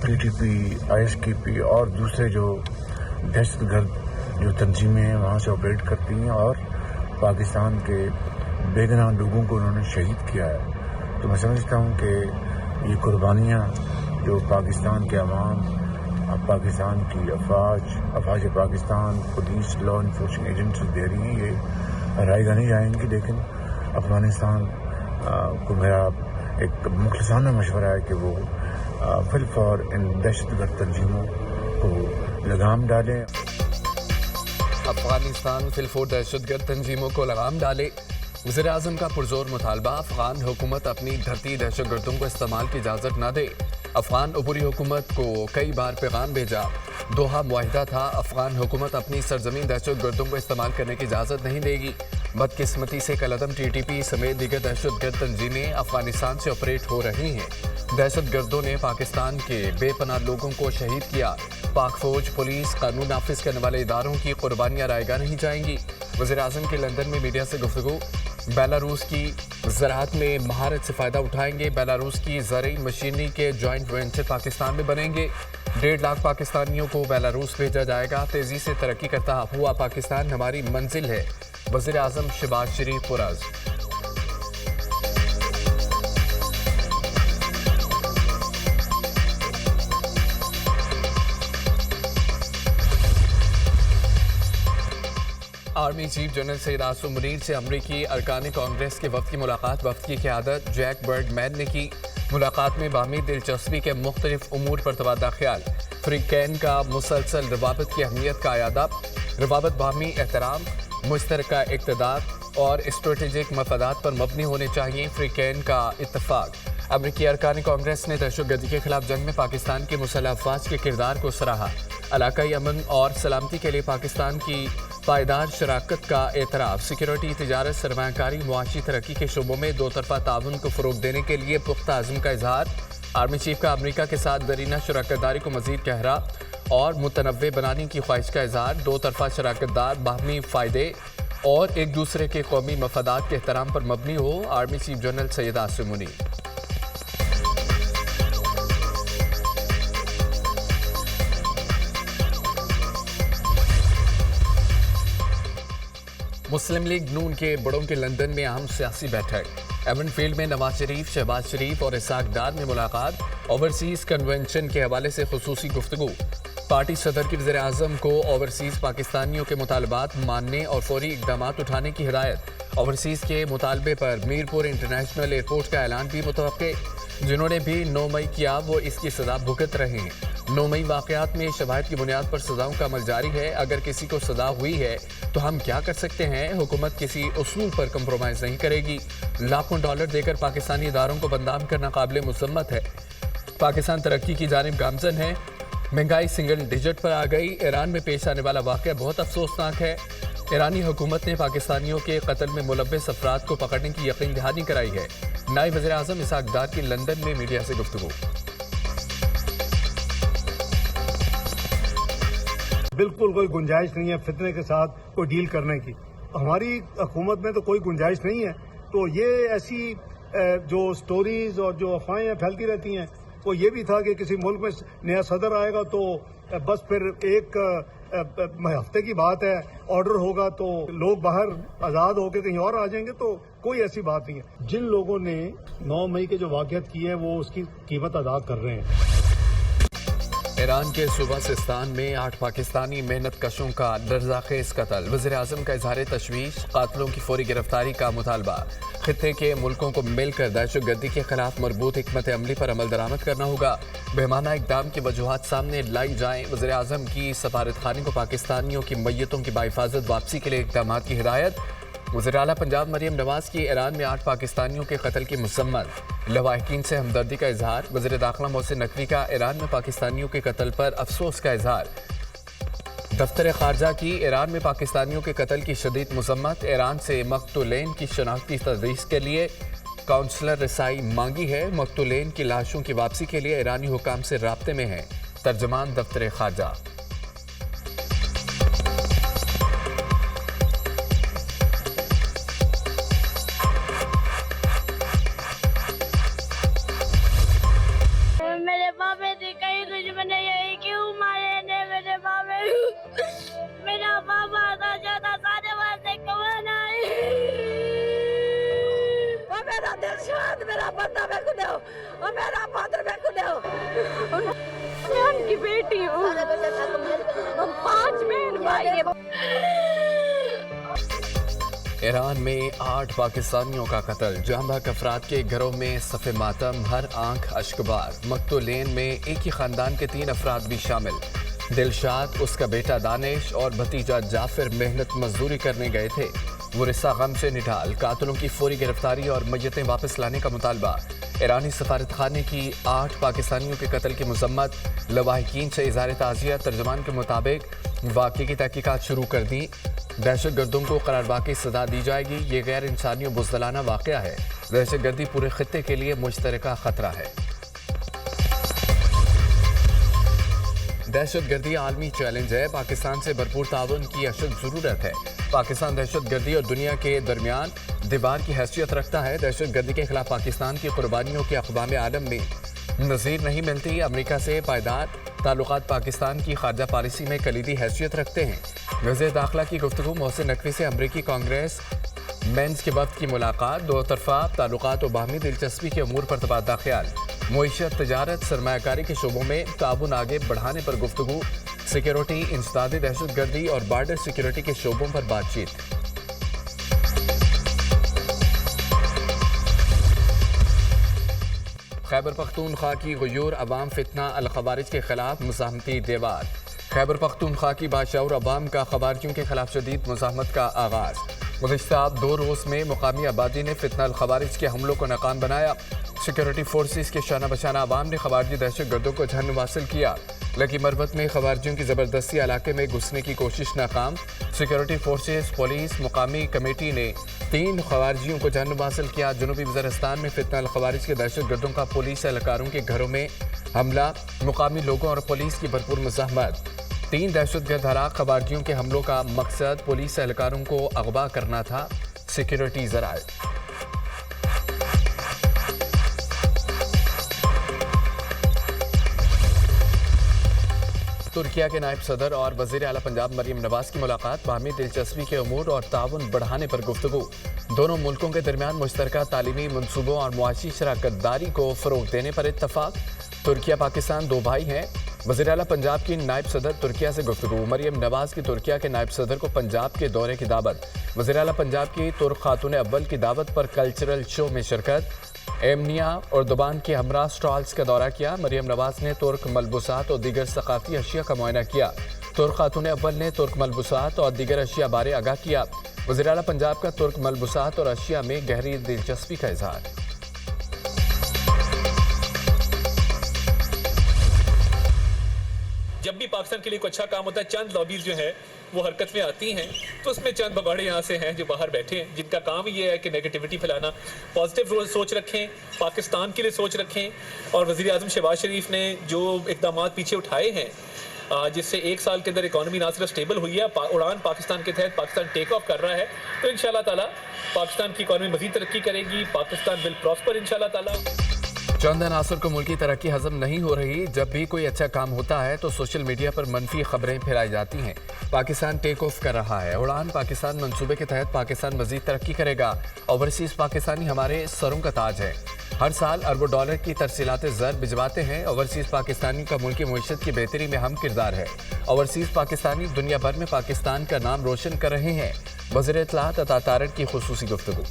PTP, ISKP اور دوسرے جو دہشت گرد جو تنظیمیں ہیں وہاں سے آپریٹ کرتی ہیں اور پاکستان کے بے گناہ لوگوں کو انہوں نے شہید کیا ہے. تو میں سمجھتا ہوں کہ یہ قربانیاں جو پاکستان کے عوام، پاکستان کی افواج Pakistan, police, law enforcing agencies دے رہی ہیں، یہ رائے گاہ نہیں جائیں گی. لیکن افغانستان کو میرا ایک مخلصانہ مشورہ ہے کہ وہ فل فور ان دہشت گرد تنظیموں کو لگام ڈالیں. افغانستان فلفور دہشت گرد تنظیموں کو لگام ڈالے. وزیر اعظم کا پرزور مطالبہ، افغان حکومت اپنی دھرتی دہشت گردوں کو استعمال کی اجازت نہ دے. افغان عبوری حکومت کو کئی بار پیغام بھیجا. دوحہ معاہدہ تھا، افغان حکومت اپنی سرزمین دہشت گردوں کو استعمال کرنے کی اجازت نہیں دے گی. بدقسمتی سے کالعدم TTP سمیت دیگر دہشت گرد تنظیمیں افغانستان سے آپریٹ ہو رہی ہیں. دہشت گردوں نے پاکستان کے بے پناہ لوگوں کو شہید کیا. پاک فوج، پولیس، قانون نافذ کرنے والے اداروں کی قربانیاں رائے گاہ نہیں جائیں گی. وزیر اعظم کی لندن میں میڈیا سے گفتگو. بیلاروس کی زراعت میں مہارت سے فائدہ اٹھائیں گے. بیلاروس کی زرعی مشینری کے جوائنٹ وینچر پاکستان میں بنیں گے. 1.5 لاکھ پاکستانیوں کو بیلاروس بھیجا جائے گا. تیزی سے ترقی کرتا ہوا پاکستان ہماری منزل ہے. وزیر اعظم شہباز شریف پرعزم. آرمی چیف جنرل سید آصم منیر سے امریکی ارکان کانگریس کے وفد کی ملاقات. وفد کی قیادت جیک برڈ مین نے کی. ملاقات میں باہمی دلچسپی کے مختلف امور پر تبادلہ خیال. فریقین کا مسلسل روابط کی اہمیت کا اعادہ. روابط باہمی احترام، مشترکہ اقتدار اور اسٹریٹجک مفادات پر مبنی ہونے چاہیے. فریقین کا اتفاق. امریکی ارکان کانگریس نے دہشت گردی کے خلاف جنگ میں پاکستان کی مسلح افواج کے کردار کو سراہا. علاقائی امن اور سلامتی کے لیے پاکستان کی پائیدار شراکت کا اعتراف. سیکورٹی، تجارت، سرمایہ کاری، معاشی ترقی کے شعبوں میں دو طرفہ تعاون کو فروغ دینے کے لیے پختہ عزم کا اظہار. آرمی چیف کا امریکہ کے ساتھ درینہ شراکت داری کو مزید گہرا اور متنوع بنانے کی خواہش کا اظہار. دو طرفہ شراکت دار باہمی فائدے اور ایک دوسرے کے قومی مفادات کے احترام پر مبنی ہو. آرمی چیف جنرل سید آصم منیر. مسلم لیگ نون کے بڑوں کے لندن میں اہم سیاسی بیٹھک. ایون فیلڈ میں نواز شریف، شہباز شریف اور اسحاق ڈار میں ملاقات. اوورسیز کنونشن کے حوالے سے خصوصی گفتگو. پارٹی صدر کی وزیر اعظم کو اوورسیز پاکستانیوں کے مطالبات ماننے اور فوری اقدامات اٹھانے کی ہدایت. اوورسیز کے مطالبے پر میرپور انٹرنیشنل ایئرپورٹ کا اعلان بھی متوقع. جنہوں نے بھی 9 مئی کیا وہ اس کی سزا بھگت رہے ہیں. 9 مئی واقعات میں شواہد کی بنیاد پر سزاؤں کا عمل جاری ہے. اگر کسی کو سزا ہوئی ہے تو ہم کیا کر سکتے ہیں؟ حکومت کسی اصول پر کمپرومائز نہیں کرے گی. لاکھوں ڈالر دے کر پاکستانی اداروں کو بدنام کرنا قابل مذمت ہے. پاکستان ترقی کی جانب گامزن ہے. مہنگائی سنگل ڈیجٹ پر آ گئی. ایران میں پیش آنے والا واقعہ بہت افسوسناک ہے. ایرانی حکومت نے پاکستانیوں کے قتل میں ملوث افراد کو پکڑنے کی یقین دہانی کرائی ہے. نائب وزیر اعظم اسحاق ڈار کی لندن میں میڈیا سے گفتگو. بالکل کوئی گنجائش نہیں ہے فتنے کے ساتھ کوئی ڈیل کرنے کی. ہماری حکومت میں تو کوئی گنجائش نہیں ہے. تو یہ ایسی جو سٹوریز اور جو افواہیں پھیلتی رہتی ہیں، وہ یہ بھی تھا کہ کسی ملک میں نیا صدر آئے گا تو بس پھر ایک ہفتے کی بات ہے، آرڈر ہوگا تو لوگ باہر آزاد ہو کے کہیں اور آ جائیں گے. تو کوئی ایسی بات نہیں ہے. جن لوگوں نے 9 مئی کے جو واقعات کی ہے وہ اس کی قیمت ادا کر رہے ہیں. ایران کے صوبہ سستان میں 8 پاکستانی محنت کشوں کا لرزاخیز قتل. وزیر اعظم کا اظہار تشویش. قاتلوں کی فوری گرفتاری کا مطالبہ. خطے کے ملکوں کو مل کر دہشت گردی کے خلاف مربوط حکمت عملی پر عمل درآمد کرنا ہوگا. بہمانہ اقدام کی وجوہات سامنے لائی جائیں. وزیر اعظم کی سفارت خانے کو پاکستانیوں کی میتوں کی بحفاظت واپسی کے لیے اقدامات کی ہدایت. وزیر اعلیٰ پنجاب مریم نواز کی ایران میں 8 پاکستانیوں کے قتل کی مذمت. لواحقین سے ہمدردی کا اظہار. وزیر داخلہ محسن نقوی کا ایران میں پاکستانیوں کے قتل پر افسوس کا اظہار. دفتر خارجہ کی ایران میں پاکستانیوں کے قتل کی شدید مذمت. ایران سے مقتولین کی شناختی تدریس کے لیے کونسلر رسائی مانگی ہے. مقتولین کی لاشوں کی واپسی کے لیے ایرانی حکام سے رابطے میں ہیں. ترجمان دفتر خارجہ. میرے پاپے تھے کہیں تو دلشاد میرا بندہ میں کو لو اور میرا فادر میں کو لو. میں ان کی بیٹی ہوں. ہم 5 بہن بھائی ہیں. ایران میں 8 پاکستانیوں کا قتل. جاں بحق افراد کے گھروں میں صف ماتم، ہر آنکھ اشکبار. مقتولین میں ایک ہی خاندان کے 3 افراد بھی شامل. دلشاد، اس کا بیٹا دانش اور بھتیجا جعفر محنت مزدوری کرنے گئے تھے. ورثہ غم سے نڈھال. قاتلوں کی فوری گرفتاری اور میتیں واپس لانے کا مطالبہ. ایرانی سفارت خانے کی 8 پاکستانیوں کے قتل کی مذمت. لواحقین سے اظہار تعزیت. ترجمان کے مطابق واقعے کی تحقیقات شروع کر دی. دہشت گردوں کو قرار باقی سزا دی جائے گی. یہ غیر انسانی و بزدلانہ واقعہ ہے. دہشت گردی پورے خطے کے لیے مشترکہ خطرہ ہے. دہشت گردی عالمی چیلنج ہے. پاکستان سے بھرپور تعاون کی اشد ضرورت ہے. پاکستان دہشت گردی اور دنیا کے درمیان دیوار کی حیثیت رکھتا ہے. دہشت گردی کے خلاف پاکستان کی قربانیوں کی اقوام عالم میں نظیر نہیں ملتی. امریکہ سے پائیدار تعلقات پاکستان کی خارجہ پالیسی میں کلیدی حیثیت رکھتے ہیں. وزیر داخلہ کی گفتگو. محسن نقوی سے امریکی کانگریس مینز کے وفد کی ملاقات. دو طرفہ تعلقات و باہمی دلچسپی کے امور پر تبادلہ خیال. معیشت، تجارت، سرمایہ کاری کے شعبوں میں تعاون آگے بڑھانے پر گفتگو. سیکیورٹی، انسداد دہشت گردی اور بارڈر سیکیورٹی کے شعبوں پر بات چیت. خیبر پختونخوا کی غیور عوام فتنہ الخوارج کے خلاف مزاحمتی دیوار. خیبر پختونخوا کی باشعور عوام کا خوارجیوں کے خلاف شدید مزاحمت کا آغاز. گزشتہ 2 روز میں مقامی آبادی نے فتنہ الخوارج کے حملوں کو ناکام بنایا. سیکیورٹی فورسز کے شانہ بشانہ عوام نے خوارجی دہشت گردوں کو جہنم حاصل کیا. لکی مروت میں خوارجیوں کی زبردستی علاقے میں گھسنے کی کوشش ناکام. سیکیورٹی فورسز، پولیس، مقامی کمیٹی نے 3 خوارجیوں کو جہنم حاصل کیا. جنوبی وزیرستان میں فتنہ الخوارج کے دہشت گردوں کا پولیس اہلکاروں کے گھروں میں حملہ. مقامی لوگوں اور پولیس کی بھرپور مزاحمت. 3 دہشت گرد ہلاک. خوارجیوں کے حملوں کا مقصد پولیس اہلکاروں کو اغوا کرنا تھا. سیکیورٹی ذرائع. ترکیہ کے نائب صدر اور وزیر اعلیٰ پنجاب مریم نواز کی ملاقات. باہمی دلچسپی کے امور اور تعاون بڑھانے پر گفتگو. دونوں ملکوں کے درمیان مشترکہ تعلیمی منصوبوں اور معاشی شراکت داری کو فروغ دینے پر اتفاق. ترکیہ پاکستان 2 بھائی ہیں. وزیر اعلیٰ پنجاب کی نائب صدر ترکیہ سے گفتگو. مریم نواز کی ترکیہ کے نائب صدر کو پنجاب کے دورے کی دعوت. وزیر اعلیٰ پنجاب کی ترک خاتون اول کی دعوت پر کلچرل شو میں شرکت. ایمنیا اور دوبان کے ہمراہ سٹالز کا دورہ کیا. مریم نواز نے ترک ملبوسات اور دیگر ثقافتی اشیاء کا معائنہ کیا. ترک خاتون اول نے ترک ملبوسات اور دیگر اشیاء بارے آگاہ کیا. وزیر اعلیٰ پنجاب کا ترک ملبوسات اور اشیاء میں گہری دلچسپی کا اظہار. جب بھی پاکستان کے لیے کوئی اچھا کام ہوتا ہے، چند لابیز جو ہیں وہ حرکت میں آتی ہیں، تو اس میں چند بگاڑے یہاں سے ہیں جو باہر بیٹھے ہیں، جن کا کام یہ ہے کہ نیگیٹیوٹی پھیلانا. پازیٹیو سوچ رکھیں، پاکستان کے لیے سوچ رکھیں. اور وزیر اعظم شہباز شریف نے جو اقدامات پیچھے اٹھائے ہیں، جس سے 1 سال کے اندر اکانومی نہ صرف اسٹیبل ہوئی ہے، اڑان پاکستان کے تحت پاکستان ٹیک آف کر رہا ہے، تو انشاءاللہ تعالیٰ پاکستان کی اکانومی مزید ترقی کرے گی. پاکستان ول پراسپر انشاءاللہ تعالیٰ. چند عناصر کو ملکی ترقی ہضم نہیں ہو رہی. جب بھی کوئی اچھا کام ہوتا ہے تو سوشل میڈیا پر منفی خبریں پھیلائی جاتی ہیں. پاکستان ٹیک آف کر رہا ہے. اڑان پاکستان منصوبے کے تحت پاکستان مزید ترقی کرے گا. اوورسیز پاکستانی ہمارے سروں کا تاج ہے. ہر سال اربوں ڈالر کی ترسیلات زر بھجواتے ہیں. اوورسیز پاکستانی کا ملکی معیشت کی بہتری میں اہم کردار ہے. اوورسیز پاکستانی دنیا بھر میں پاکستان کا نام روشن کر رہے ہیں. وزیر اطلاعات عطا طارق کی خصوصی گفتگو.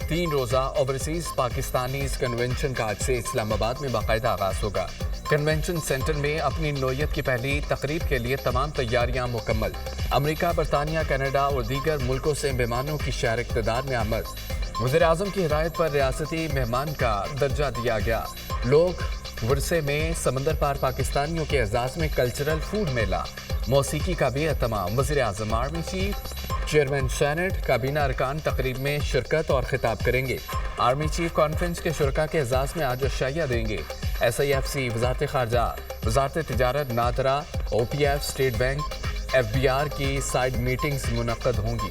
تین روزہ اوورسیز پاکستانیز کنونشن کا آج سے اسلام آباد میں باقاعدہ آغاز ہوگا. کنونشن سینٹر میں اپنی نوعیت کی پہلی تقریب کے لیے تمام تیاریاں مکمل. امریکہ، برطانیہ، کینیڈا اور دیگر ملکوں سے مہمانوں کی شہر اقتدار میں آمد. وزیر اعظم کی ہدایت پر ریاستی مہمان کا درجہ دیا گیا. لوگ ورثے میں سمندر پار پاکستانیوں کے اعزاز میں کلچرل فوڈ میلہ. موسیقی کا بھی اہتمام. وزیر اعظم، آرمی چیف، چیئرمین سینٹ، کابینہ ارکان تقریب میں شرکت اور خطاب کریں گے. آرمی چیف کانفرنس کے شرکاء کے اعزاز میں آج عشائیہ دیں گے. SIFC، وزارت خارجہ، وزارت تجارت، NADRA, OPF، state bank, FBR کی سائیڈ میٹنگز منعقد ہوں گی.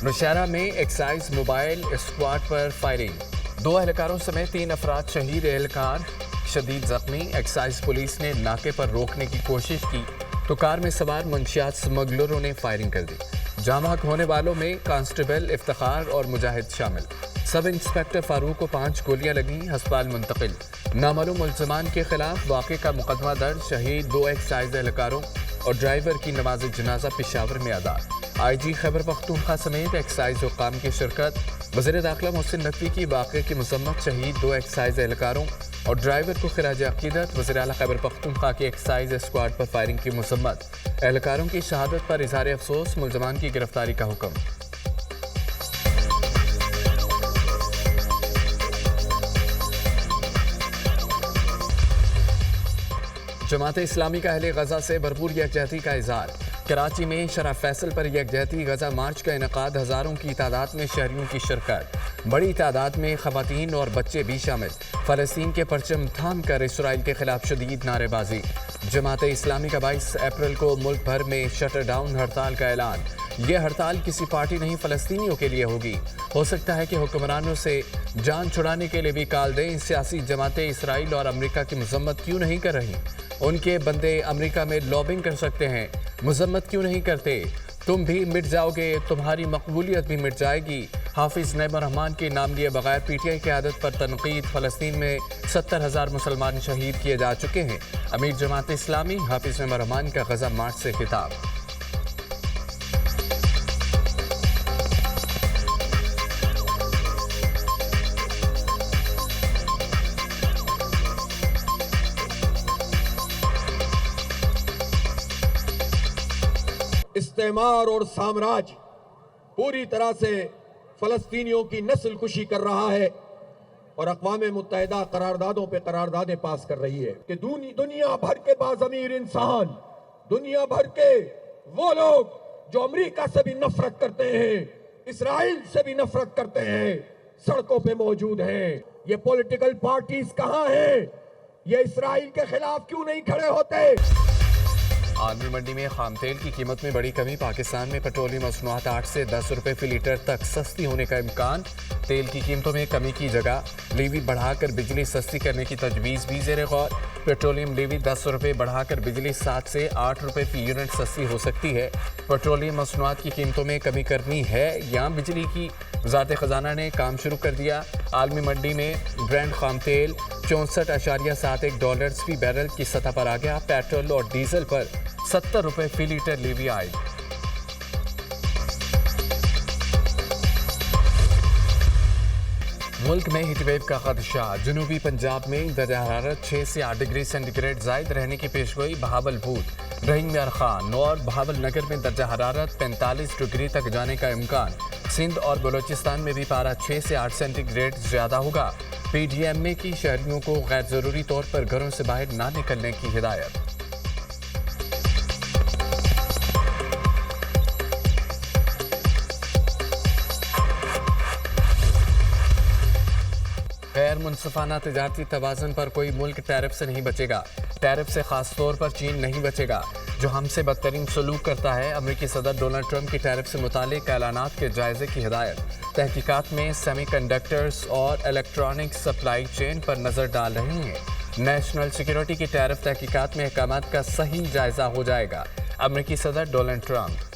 نوشہرہ میں ایکسائز موبائل اسکواڈ پر فائرنگ. 2 اہلکاروں سمیت 3 افراد شہید، اہلکار شدید زخمی۔ ایکسائز پولیس نے ناکے پر روکنے کی کوشش کی تو کار میں سوار منشیات سمگلروں نے فائرنگ کر دی۔ جاں بحق ہونے والوں میں کانسٹیبل افتخار اور مجاہد شامل۔ سب انسپکٹر فاروق کو 5 گولیاں لگیں، ہسپتال منتقل۔ نامعلوم ملزمان کے خلاف واقعے کا مقدمہ درج، شہید 2 ایکسائز اہلکاروں اور ڈرائیور کی نماز جنازہ پشاور میں ادا۔ آئی جی خیبر پختونخوا سمیت ایکسائز حکام کی شرکت۔ وزیر داخلہ محسن نقوی کی واقعے کی مذمت، شہید 2 ایکسائز اہلکاروں اور ڈرائیور کو خراج عقیدت۔ وزیر اعلیٰ خیبر پختونخوا کی ایکسائز اسکواڈ پر فائرنگ کی مذمت، اہلکاروں کی شہادت پر اظہار افسوس، ملزمان کی گرفتاری کا حکم۔ جماعت اسلامی کا اہل غزہ سے بھرپور یکجہتی کا اظہار۔ کراچی میں شرح فیصل پر یکجہتی غزہ مارچ کا انعقاد، ہزاروں کی تعداد میں شہریوں کی شرکت، بڑی تعداد میں خواتین اور بچے بھی شامل۔ فلسطین کے پرچم تھام کر اسرائیل کے خلاف شدید نعرے بازی۔ جماعت اسلامی کا 22 اپریل کو ملک بھر میں شٹر ڈاؤن ہڑتال کا اعلان۔ یہ ہڑتال کسی پارٹی نہیں، فلسطینیوں کے لیے ہوگی۔ ہو سکتا ہے کہ حکمرانوں سے جان چھڑانے کے لیے بھی کال دیں۔ سیاسی جماعتیں اسرائیل اور امریکہ کی مذمت کیوں نہیں کر رہی؟ ان کے بندے امریکہ میں لابنگ کر سکتے ہیں، مذمت کیوں نہیں کرتے؟ تم بھی مٹ جاؤ گے، تمہاری مقبولیت بھی مٹ جائے گی۔ حافظ نعیم الرحمان کے نام لیے بغیر پی ٹی آئی قیادت پر تنقید۔ فلسطین میں 70,000 مسلمان شہید کیے جا چکے ہیں۔ امیر جماعت اسلامی حافظ نعیم الرحمان کا غزہ مارچ سے خطاب۔ استعمار اور سامراج پوری طرح سے فلسطینیوں کی نسل کشی کر رہا ہے اور اقوام متحدہ قراردادوں پہ قراردادیں پاس کر رہی ہے کہ دنیا بھر کے باضمیر انسان، دنیا بھر کے وہ لوگ جو امریکہ سے بھی نفرت کرتے ہیں، اسرائیل سے بھی نفرت کرتے ہیں، سڑکوں پہ موجود ہیں۔ یہ پولیٹیکل پارٹیز کہاں ہیں؟ یہ اسرائیل کے خلاف کیوں نہیں کھڑے ہوتے؟ عالمی منڈی میں خام تیل کی قیمت میں بڑی کمی۔ پاکستان میں پیٹرولیم مصنوعات 8 سے 10 روپے فی لیٹر تک سستی ہونے کا امکان۔ تیل کی قیمتوں میں کمی کی جگہ لیوی بڑھا کر بجلی سستی کرنے کی تجویز بھی زیر غور۔ پیٹرولیم لیوی 10 روپے بڑھا کر بجلی 7 سے 8 روپے فی یونٹ سستی ہو سکتی ہے۔ پیٹرولیم مصنوعات کی قیمتوں میں کمی کرنی ہے یا بجلی کی؟ وزارت خزانہ نے کام شروع کر دیا۔ عالمی منڈی میں برینڈ خام تیل 64.71 ڈالرز فی بیرل کی سطح پر آ گیا۔ پیٹرول اور ڈیزل پر 70 روپے فی لیٹر لیوی عائد۔ ملک میں ہیٹ ویو کا خدشہ۔ جنوبی پنجاب میں درجہ حرارت 6 سے 8 ڈگری سینٹی گریڈ زائد رہنے کی پیشگوئی۔ بہاولپور، رحیم یار خان اور بہاول نگر میں درجہ حرارت 45 ڈگری تک جانے کا امکان۔ سندھ اور بلوچستان میں بھی پارہ 6 سے 8 سینٹی گریڈ زیادہ ہوگا۔ پی ڈی ایم اے کی شہریوں کو غیر ضروری طور پر گھروں سے باہر نہ نکلنے کی ہدایت۔ غیر منصفانہ تجارتی توازن پر کوئی ملک ٹیرف سے نہیں بچے گا۔ ٹیرف سے خاص طور پر چین نہیں بچے گا، جو ہم سے بدترین سلوک کرتا ہے۔ امریکی صدر ڈونلڈ ٹرمپ کی ٹیرف سے متعلق اعلانات کے جائزے کی ہدایت۔ تحقیقات میں سیمی کنڈکٹرز اور الیکٹرانک سپلائی چین پر نظر ڈال رہی ہیں۔ نیشنل سیکیورٹی کی ٹیرف تحقیقات میں احکامات کا صحیح جائزہ ہو جائے گا۔ امریکی صدر ڈونلڈ ٹرمپ۔